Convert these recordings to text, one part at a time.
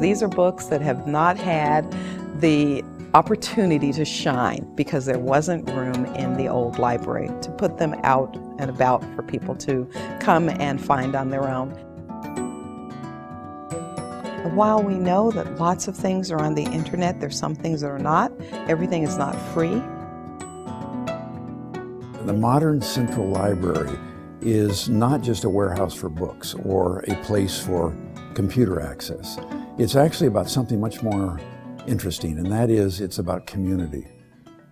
these are books that have not had the opportunity to shine because there wasn't room in the old library to put them out and about for people to come and find on their own. While we know that lots of things are on the internet, there's some things that are not. Everything is not free. The modern Central Library is not just a warehouse for books or a place for computer access. It's actually about something much more interesting, and that is it's about community.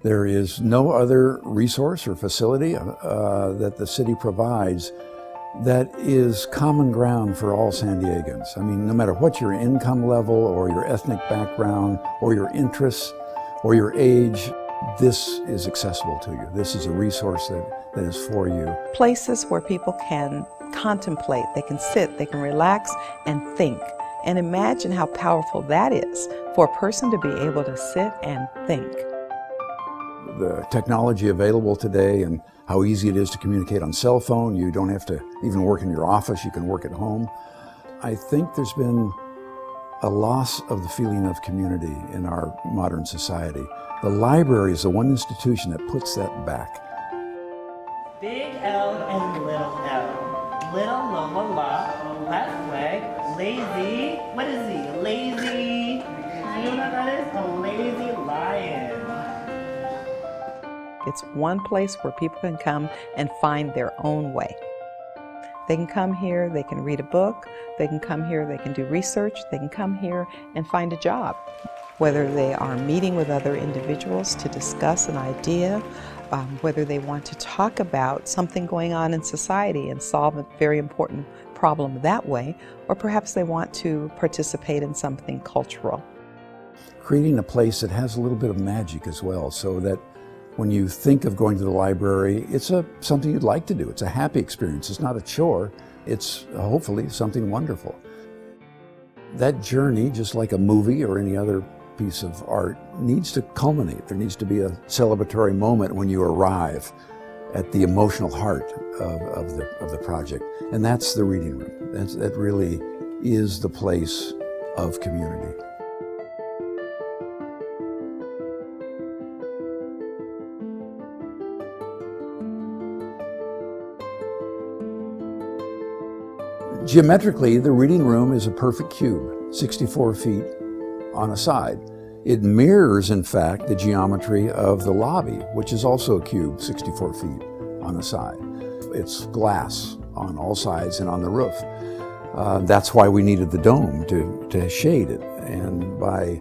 There is no other resource or facility that the city provides that is common ground for all San Diegans. I mean, no matter what your income level or your ethnic background or your interests or your age, this is accessible to you. This is a resource that is for you. Places where people can contemplate, they can sit, they can relax and think. And imagine how powerful that is for a person to be able to sit and think. The technology available today and how easy it is to communicate on cell phone. You don't have to even work in your office, you can work at home. I think there's been a loss of the feeling of community in our modern society. The library is the one institution that puts that back. Big L and little L. Little Lola, left leg, lazy. What is he? Lazy. You know what that is? A lazy lion. It's one place where people can come and find their own way. They can come here, they can read a book, they can come here, they can do research, they can come here and find a job. Whether they are meeting with other individuals to discuss an idea, whether they want to talk about something going on in society and solve a very important problem that way, or perhaps they want to participate in something cultural. Creating a place that has a little bit of magic as well, so that when you think of going to the library, it's something you'd like to do. It's a happy experience. It's not a chore. It's hopefully something wonderful. That journey, just like a movie or any other piece of art, needs to culminate. There needs to be a celebratory moment when you arrive at the emotional heart of the project. And that's the reading room. That really is the place of community. Geometrically, the reading room is a perfect cube, 64 feet on a side. It mirrors, in fact, the geometry of the lobby, which is also a cube, 64 feet on a side. It's glass on all sides and on the roof. That's why we needed the dome to shade it. And by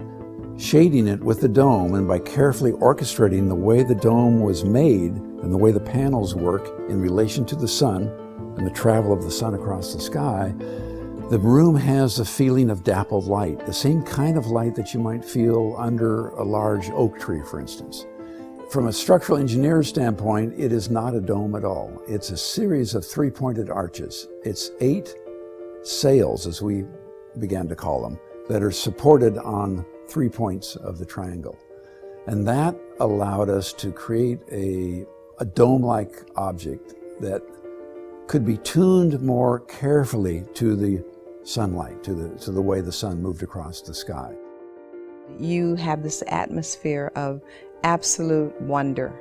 shading it with the dome and by carefully orchestrating the way the dome was made and the way the panels work in relation to the sun, and the travel of the sun across the sky, the room has the feeling of dappled light, the same kind of light that you might feel under a large oak tree, for instance. From a structural engineer's standpoint, it is not a dome at all. It's a series of three-pointed arches. It's 8 sails, as we began to call them, that are supported on 3 points of the triangle. And that allowed us to create a dome-like object that could be tuned more carefully to the sunlight, to the way the sun moved across the sky. You have this atmosphere of absolute wonder.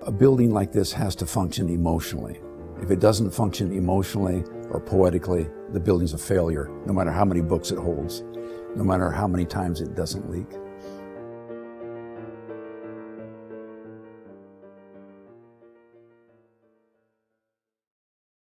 A building like this has to function emotionally. If it doesn't function emotionally or poetically, the building's a failure, no matter how many books it holds, no matter how many times it doesn't leak.